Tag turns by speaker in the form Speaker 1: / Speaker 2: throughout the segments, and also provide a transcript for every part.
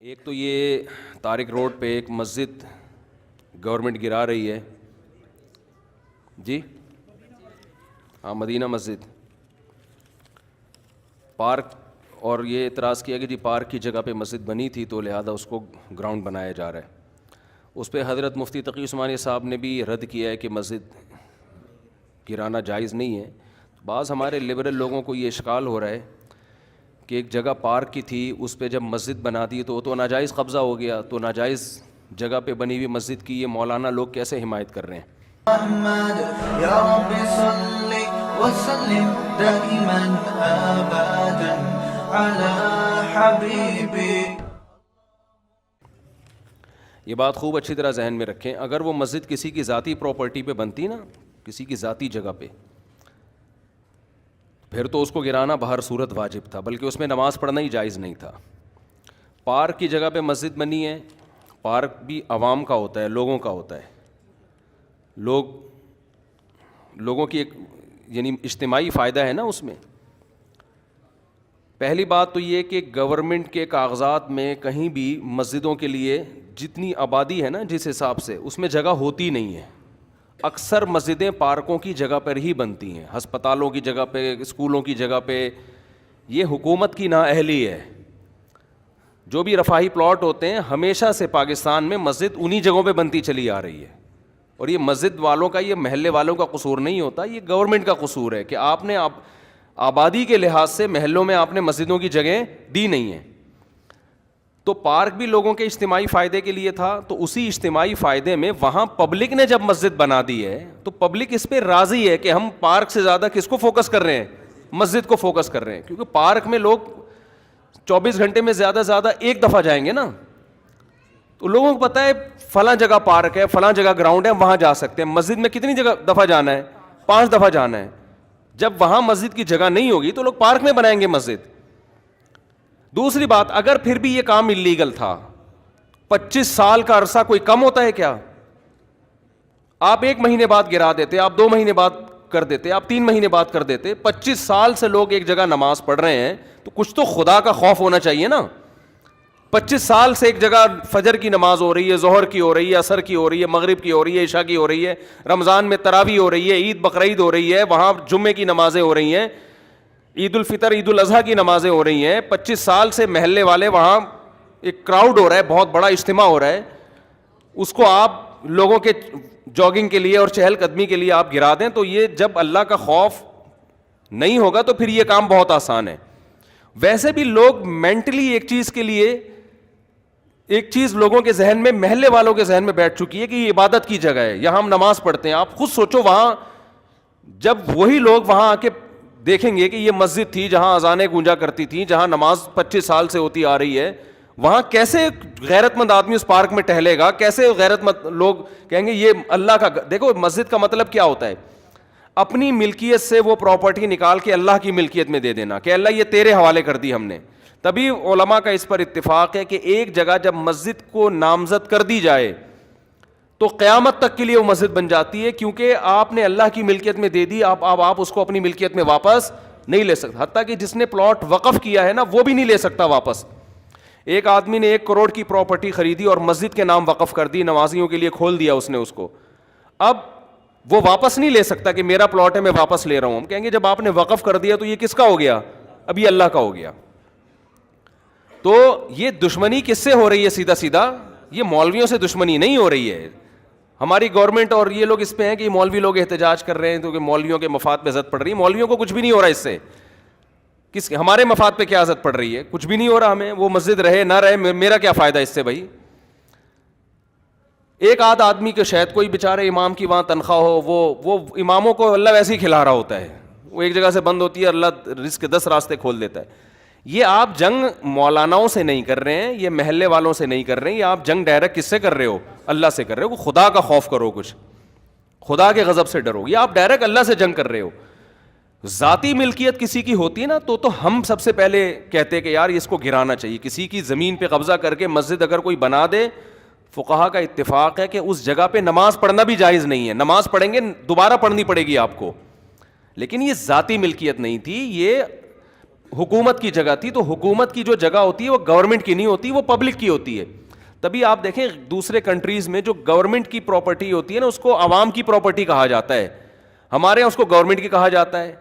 Speaker 1: ایک تو یہ طارق روڈ پہ ایک مسجد گورنمنٹ گرا رہی ہے جی، ہاں مدینہ مسجد پارک، اور یہ اعتراض کیا کہ جی پارک کی جگہ پہ مسجد بنی تھی تو لہذا اس کو گراؤنڈ بنایا جا رہا ہے۔ اس پہ حضرت مفتی تقی عثمانی صاحب نے بھی رد کیا ہے کہ مسجد گرانا جائز نہیں ہے۔ بعض ہمارے لبرل لوگوں کو یہ اشکال ہو رہا ہے کہ ایک جگہ پارک کی تھی، اس پہ جب مسجد بنا دی تو وہ تو ناجائز قبضہ ہو گیا، تو ناجائز جگہ پہ بنی ہوئی مسجد کی یہ مولانا لوگ کیسے حمایت کر رہے ہیں؟
Speaker 2: محمد یا رب صلی وسلم دائما ابدا علی حبیبی۔
Speaker 1: یہ بات خوب اچھی طرح ذہن میں رکھیں، اگر وہ مسجد کسی کی ذاتی پراپرٹی پہ بنتی نا، کسی کی ذاتی جگہ پہ، پھر تو اس کو گرانا بہر صورت واجب تھا، بلکہ اس میں نماز پڑھنا ہی جائز نہیں تھا۔ پارک کی جگہ پہ مسجد بنی ہے، پارک بھی عوام کا ہوتا ہے، لوگوں کا ہوتا ہے، لوگوں کی ایک یعنی اجتماعی فائدہ ہے نا اس میں۔ پہلی بات تو یہ کہ گورنمنٹ کے کاغذات میں کہیں بھی مسجدوں کے لیے جتنی آبادی ہے نا جس حساب سے، اس میں جگہ ہوتی نہیں ہے۔ اکثر مسجدیں پارکوں کی جگہ پر ہی بنتی ہیں، ہسپتالوں کی جگہ پہ، اسکولوں کی جگہ پہ۔ یہ حکومت کی نااہلی ہے۔ جو بھی رفاہی پلاٹ ہوتے ہیں ہمیشہ سے پاکستان میں مسجد انہی جگہوں پہ بنتی چلی آ رہی ہے، اور یہ مسجد والوں کا، یہ محلے والوں کا قصور نہیں ہوتا، یہ گورنمنٹ کا قصور ہے کہ آپ نے آبادی کے لحاظ سے محلوں میں آپ نے مسجدوں کی جگہیں دی نہیں ہیں۔ تو پارک بھی لوگوں کے اجتماعی فائدے کے لیے تھا، تو اسی اجتماعی فائدے میں وہاں پبلک نے جب مسجد بنا دی ہے تو پبلک اس پہ راضی ہے کہ ہم پارک سے زیادہ کس کو فوکس کر رہے ہیں؟ مسجد کو فوکس کر رہے ہیں، کیونکہ پارک میں لوگ 24 گھنٹے میں زیادہ سے زیادہ ایک دفعہ جائیں گے نا، تو لوگوں کو پتہ ہے فلاں جگہ پارک ہے، فلاں جگہ گراؤنڈ ہے، وہاں جا سکتے ہیں۔ مسجد میں کتنی جگہ دفعہ جانا ہے؟ 5 دفعہ جانا ہے۔ جب وہاں مسجد کی جگہ نہیں ہوگی تو لوگ پارک میں بنائیں گے مسجد۔ دوسری بات، اگر پھر بھی یہ کام اللیگل تھا، 25 سال کا عرصہ کوئی کم ہوتا ہے کیا؟ آپ 1 مہینے بعد گرا دیتے، آپ 2 مہینے بعد کر دیتے، آپ 3 مہینے بعد کر دیتے۔ 25 سال سے لوگ ایک جگہ نماز پڑھ رہے ہیں تو کچھ تو خدا کا خوف ہونا چاہیے نا۔ 25 سال سے ایک جگہ فجر کی نماز ہو رہی ہے، ظہر کی ہو رہی ہے، عصر کی ہو رہی ہے، مغرب کی ہو رہی ہے، عشاء کی ہو رہی ہے، رمضان میں تراویح ہو رہی ہے، عید بقرعید ہو رہی ہے، وہاں جمعے کی نمازیں ہو رہی ہیں، عید الفطر عید الاضحیٰ کی نمازیں ہو رہی ہیں۔ 25 سال سے محلے والے وہاں ایک کراؤڈ ہو رہا ہے، بہت بڑا اجتماع ہو رہا ہے، اس کو آپ لوگوں کے جاگنگ کے لیے اور چہل قدمی کے لیے آپ گرا دیں، تو یہ جب اللہ کا خوف نہیں ہوگا تو پھر یہ کام بہت آسان ہے۔ ویسے بھی لوگ مینٹلی ایک چیز کے لیے، ایک چیز لوگوں کے ذہن میں، محلے والوں کے ذہن میں بیٹھ چکی ہے کہ یہ عبادت کی جگہ ہے، یہاں ہم نماز پڑھتے ہیں۔ آپ خود سوچو، وہاں جب وہی لوگ وہاں آ کے دیکھیں گے کہ یہ مسجد تھی جہاں اذانیں گونجا کرتی تھیں، جہاں نماز 25 سال سے ہوتی آ رہی ہے، وہاں کیسے غیرت مند آدمی اس پارک میں ٹہلے گا؟ کیسے غیرت مند لوگ کہیں گے یہ اللہ کا؟ دیکھو مسجد کا مطلب کیا ہوتا ہے، اپنی ملکیت سے وہ پراپرٹی نکال کے اللہ کی ملکیت میں دے دینا کہ اللہ یہ تیرے حوالے کر دی ہم نے۔ تبھی علماء کا اس پر اتفاق ہے کہ ایک جگہ جب مسجد کو نامزد کر دی جائے تو قیامت تک کے لیے وہ مسجد بن جاتی ہے، کیونکہ آپ نے اللہ کی ملکیت میں دے دی، آپ اس کو اپنی ملکیت میں واپس نہیں لے سکتے۔ حتیٰ کہ جس نے پلاٹ وقف کیا ہے نا وہ بھی نہیں لے سکتا واپس۔ ایک آدمی نے 1 کروڑ کی پراپرٹی خریدی اور مسجد کے نام وقف کر دی، نمازیوں کے لیے کھول دیا اس نے اس کو، اب وہ واپس نہیں لے سکتا کہ میرا پلاٹ ہے میں واپس لے رہا ہوں۔ ہم کہیں گے جب آپ نے وقف کر دیا تو یہ کس کا ہو گیا؟ اب یہ اللہ کا ہو گیا۔ تو یہ دشمنی کس سے ہو رہی ہے؟ سیدھا سیدھا یہ مولویوں سے دشمنی نہیں ہو رہی ہے۔ ہماری گورنمنٹ اور یہ لوگ اس پہ ہیں کہ مولوی لوگ احتجاج کر رہے ہیں تو کہ مولویوں کے مفاد پہ زد پڑ رہی ہے۔ مولویوں کو کچھ بھی نہیں ہو رہا اس سے، ہمارے مفاد پہ کیا زد پڑ رہی ہے؟ کچھ بھی نہیں ہو رہا ہمیں، وہ مسجد رہے نہ رہے میرا کیا فائدہ اس سے بھائی؟ ایک آدھ آدمی کے شاید کوئی بیچارے امام کی وہاں تنخواہ ہو، وہ اماموں کو اللہ ویسے ہی کھلا رہا ہوتا ہے، وہ ایک جگہ سے بند ہوتی ہے، اللہ رزق کے 10 راستے کھول دیتا ہے۔ یہ آپ جنگ مولاناؤں سے نہیں کر رہے ہیں، یہ محلے والوں سے نہیں کر رہے ہیں، یہ آپ جنگ ڈائریکٹ کس سے کر رہے ہو؟ اللہ سے کر رہے ہو۔ خدا کا خوف کرو، کچھ خدا کے غضب سے ڈرو، یہ آپ ڈائریکٹ اللہ سے جنگ کر رہے ہو۔ ذاتی ملکیت کسی کی ہوتی ہے نا تو ہم سب سے پہلے کہتے کہ یار اس کو گرانا چاہیے۔ کسی کی زمین پہ قبضہ کر کے مسجد اگر کوئی بنا دے، فقہا کا اتفاق ہے کہ اس جگہ پہ نماز پڑھنا بھی جائز نہیں ہے، نماز پڑھیں گے دوبارہ پڑھنی پڑے گی آپ کو، لیکن یہ ذاتی ملکیت نہیں تھی، یہ حکومت کی جگہ تھی. تو حکومت کی جو جگہ ہوتی ہے وہ گورنمنٹ کی نہیں ہوتی, وہ پبلک کی ہوتی ہے. تبھی آپ دیکھیں دوسرے کنٹریز میں جو گورنمنٹ کی پراپرٹی ہوتی ہے نا, اس کو عوام کی پراپرٹی کہا جاتا ہے. ہمارے یہاں اس کو گورنمنٹ کی کہا جاتا ہے.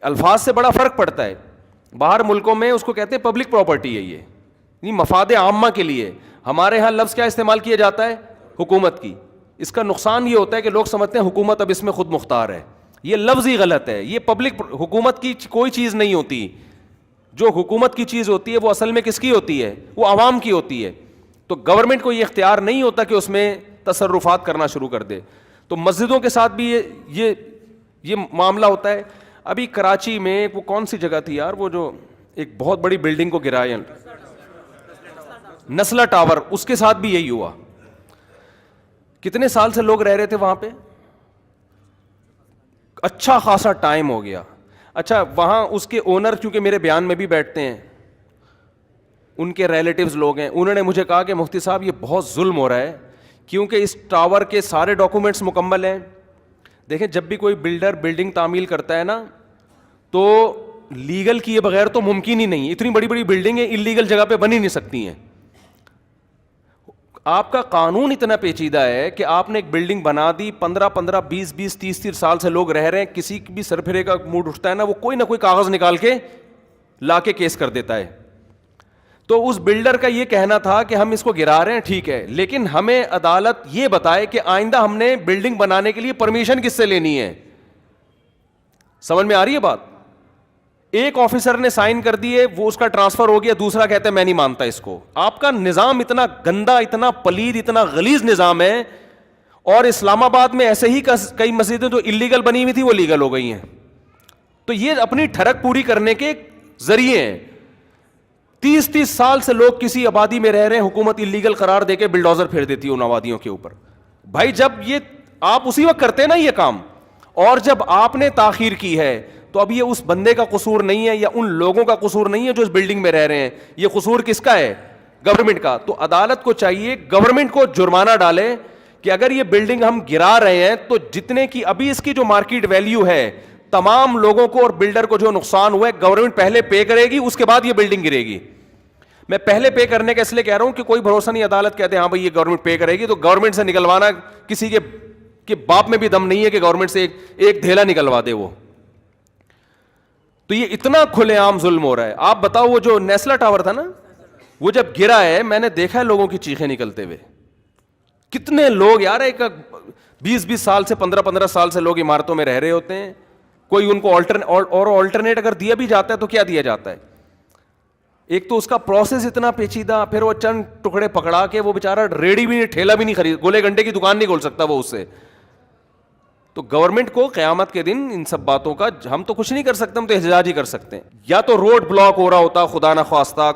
Speaker 1: الفاظ سے بڑا فرق پڑتا ہے. باہر ملکوں میں اس کو کہتے ہیں پبلک پراپرٹی ہے, یہ مفاد عامہ کے لیے. ہمارے ہاں لفظ کیا استعمال کیا جاتا ہے؟ حکومت کی. اس کا نقصان یہ ہوتا ہے کہ لوگ سمجھتے ہیں حکومت اب اس میں خود مختار ہے. یہ لفظ ہی غلط ہے. یہ پبلک حکومت کی کوئی چیز نہیں ہوتی. جو حکومت کی چیز ہوتی ہے وہ اصل میں کس کی ہوتی ہے؟ وہ عوام کی ہوتی ہے. تو گورنمنٹ کو یہ اختیار نہیں ہوتا کہ اس میں تصرفات کرنا شروع کر دے. تو مسجدوں کے ساتھ بھی یہ معاملہ ہوتا ہے. ابھی کراچی میں وہ کون سی جگہ تھی یار, وہ جو ایک بہت بڑی بلڈنگ کو گرایا, نسلا ٹاور, اس کے ساتھ بھی یہی ہوا. کتنے سال سے لوگ رہ رہے تھے وہاں پہ, اچھا خاصا ٹائم ہو گیا. اچھا وہاں اس کے اونر چونکہ میرے بیان میں بھی بیٹھتے ہیں, ان کے ریلیٹیوز لوگ ہیں, انہوں نے مجھے کہا کہ مفتی صاحب یہ بہت ظلم ہو رہا ہے کیونکہ اس ٹاور کے سارے ڈاکومنٹس مکمل ہیں. دیکھیں جب بھی کوئی بلڈر بلڈنگ تعمیل کرتا ہے نا تو لیگل کیے بغیر تو ممکن ہی نہیں. اتنی بڑی بڑی بلڈنگیں انلیگل جگہ پہ بن ہی نہیں سکتی ہیں. آپ کا قانون اتنا پیچیدہ ہے کہ آپ نے ایک بلڈنگ بنا دی, 15 20 30 سال سے لوگ رہ رہے ہیں, کسی بھی سرپھرے کا موڈ اٹھتا ہے نا, وہ کوئی نہ کوئی کاغذ نکال کے لا کے کیس کر دیتا ہے. تو اس بلڈر کا یہ کہنا تھا کہ ہم اس کو گرا رہے ہیں ٹھیک ہے, لیکن ہمیں عدالت یہ بتائے کہ آئندہ ہم نے بلڈنگ بنانے کے لیے پرمیشن کس سے لینی ہے. سمجھ میں آ رہی ہے بات؟ ایک آفیسر نے سائن کر دیے, وہ اس کا ٹرانسفر ہو گیا, دوسرا کہتا ہے میں نہیں مانتا اس کو. آپ کا نظام اتنا گندا, اتنا پلید, اتنا غلیظ نظام ہے. اور اسلام آباد میں ایسے ہی کئی مسجدیں جو انلیگل بنی ہوئی تھی وہ لیگل ہو گئی ہیں. تو یہ اپنی ٹھڑک پوری کرنے کے ذریعے ہیں. 30 سال سے لوگ کسی آبادی میں رہ رہے ہیں, حکومت انلیگل قرار دے کے بلڈوزر پھیر دیتی ہے ان آبادیوں کے اوپر. بھائی جب یہ آپ اسی وقت کرتے ہیں نا یہ کام, اور جب آپ نے تاخیر کی ہے تو اب یہ اس بندے کا قصور نہیں ہے یا ان لوگوں کا قصور نہیں ہے جو اس بلڈنگ میں رہ رہے ہیں, یہ قصور کس کا ہے؟ گورنمنٹ کا. تو عدالت کو چاہیے گورنمنٹ کو جرمانہ ڈالے کہ اگر یہ بلڈنگ ہم گرا رہے ہیں تو جتنے کی ابھی اس کی جو مارکیٹ ویلیو ہے, تمام لوگوں کو اور بلڈر کو جو نقصان ہوا ہے گورنمنٹ پہلے پے کرے گی, اس کے بعد یہ بلڈنگ گرے گی. میں پہلے پے کرنے کا اس لیے کہہ رہا ہوں کہ کوئی بھروسہ نہیں, عدالت کہتے ہیں ہاں بھائی یہ گورنمنٹ پے کرے گی, تو گورنمنٹ سے نکلوانا کسی کے باپ میں بھی دم نہیں ہے کہ گورنمنٹ سے ایک دھیلا نکلوا دے وہ. تو یہ اتنا کھلے عام ظلم ہو رہا ہے. آپ بتاؤ وہ جو نیسلا ٹاور تھا نا, وہ جب گرا ہے میں نے دیکھا ہے لوگوں کی چیخیں نکلتے ہوئے. کتنے لوگ یار, ایک 20 سال سے 15 سال سے لوگ عمارتوں میں رہ رہے ہوتے ہیں. کوئی ان کو آلٹرنیٹ اگر دیا بھی جاتا ہے تو کیا دیا جاتا ہے؟ ایک تو اس کا پروسیس اتنا پیچیدہ, پھر وہ چند ٹکڑے پکڑا کے وہ بیچارہ ریڑھی بھی نہیں, ٹھیلا بھی نہیں خرید, گولے گنڈے کی دکان نہیں کھول سکتا وہ اس سے. تو گورنمنٹ کو قیامت کے دن ان سب باتوں کا ہم تو کچھ نہیں کر سکتے, ہم تو احتجاج ہی کر سکتے ہیں. یا تو روڈ بلاک ہو رہا ہوتا خدا نہ خواستہ,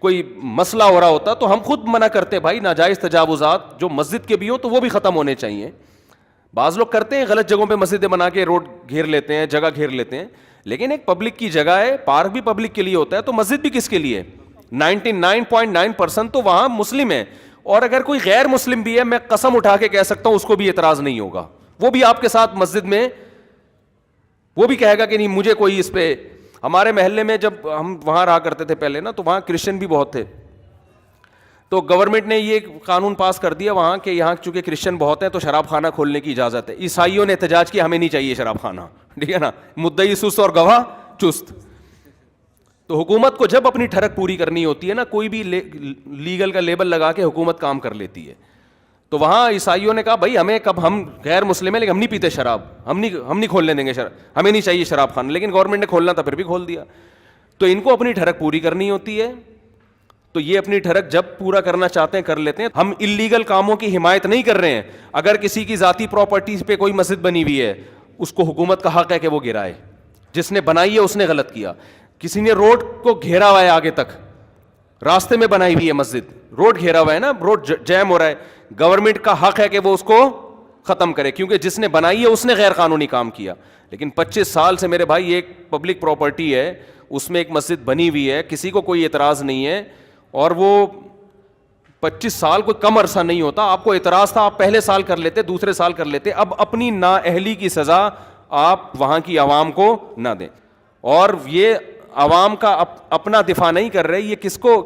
Speaker 1: کوئی مسئلہ ہو رہا ہوتا تو ہم خود منع کرتے بھائی ناجائز تجاوزات جو مسجد کے بھی ہوں تو وہ بھی ختم ہونے چاہیے. بعض لوگ کرتے ہیں غلط جگہوں پہ مسجدیں بنا کے روڈ گھیر لیتے ہیں, جگہ گھیر لیتے ہیں, لیکن ایک پبلک کی جگہ ہے, پارک بھی پبلک کے لیے ہوتا ہے, تو مسجد بھی کس کے لیے؟ 99.9% تو وہاں مسلم ہے, اور اگر کوئی غیر مسلم بھی ہے میں قسم اٹھا کے کہہ سکتا ہوں اس کو بھی اعتراض نہیں ہوگا, وہ بھی آپ کے ساتھ مسجد میں وہ بھی کہے گا کہ نہیں مجھے کوئی اس پہ. ہمارے محلے میں جب ہم وہاں رہا کرتے تھے پہلے نا, تو وہاں کرسچن بھی بہت تھے, تو گورنمنٹ نے یہ قانون پاس کر دیا وہاں کہ یہاں چونکہ کرسچن بہت ہیں تو شراب خانہ کھولنے کی اجازت ہے. عیسائیوں نے احتجاج کیا ہمیں نہیں چاہیے شراب خانہ, ٹھیک ہے نا, مدعی سست اور گواہ چست. تو حکومت کو جب اپنی ٹھڑک پوری کرنی ہوتی ہے نا, کوئی بھی لیگل کا لیبل لگا کے حکومت کام کر لیتی ہے. تو وہاں عیسائیوں نے کہا بھائی ہمیں کب, ہم غیر مسلم ہیں لیکن ہم نہیں پیتے شراب, ہم نہیں کھولنے دیں گے شراب, ہمیں نہیں چاہیے شراب خانہ, لیکن گورنمنٹ نے کھولنا تھا پھر بھی کھول دیا. تو ان کو اپنی ٹھڑک پوری کرنی ہوتی ہے, تو یہ اپنی ٹھڑک جب پورا کرنا چاہتے ہیں کر لیتے ہیں. ہم انلیگل کاموں کی حمایت نہیں کر رہے ہیں. اگر کسی کی ذاتی پراپرٹی پہ کوئی مسجد بنی ہوئی ہے, اس کو حکومت کا حق ہے کہ وہ گرائے, جس نے بنائی ہے اس نے غلط کیا. کسی نے روڈ کو گھیرا ہوا ہے, آگے تک راستے میں بنائی ہوئی ہے مسجد, روڈ گھیرا ہوا ہے نا, روڈ جیم ہو رہا ہے, گورنمنٹ کا حق ہے کہ وہ اس کو ختم کرے, کیونکہ جس نے بنائی ہے اس نے غیر قانونی کام کیا. لیکن 25 سال سے میرے بھائی ایک پبلک پراپرٹی ہے, اس میں ایک مسجد بنی ہوئی ہے, کسی کو کوئی اعتراض نہیں ہے, اور وہ 25 سال کوئی کم عرصہ نہیں ہوتا. آپ کو اعتراض تھا, آپ پہلے سال کر لیتے, دوسرے سال کر لیتے, اب اپنی نااہلی کی سزا آپ وہاں کی عوام کو نہ دیں. اور یہ عوام کا اپنا دفاع نہیں کر رہے, یہ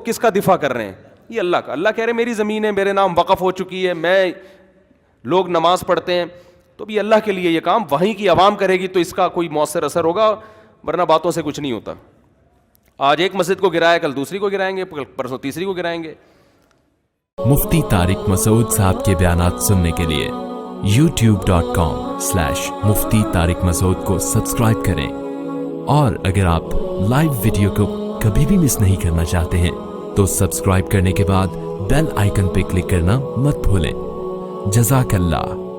Speaker 1: کس کا دفاع کر رہے ہیں؟ یہ اللہ کا. اللہ کہہ رہے میری زمین ہے, میرے نام وقف ہو چکی ہے, میں لوگ نماز پڑھتے ہیں, تو بھی اللہ کے لیے یہ کام وہیں کی عوام کرے گی تو اس کا کوئی مؤثر اثر ہوگا, ورنہ باتوں سے کچھ نہیں ہوتا. آج ایک مسجد کو گرایا, کل دوسری کو گرائیں گے, پرسوں تیسری کو گرائیں گے.
Speaker 3: مفتی طارق مسعود صاحب کے بیانات سننے کے لیے youtube.com/مفتی طارق مسعود کو سبسکرائب کریں, اور اگر آپ لائیو ویڈیو کو کبھی بھی مس نہیں کرنا چاہتے ہیں تو سبسکرائب کرنے کے بعد بیل آئیکن پہ کلک کرنا مت بھولیں. جزاک اللہ.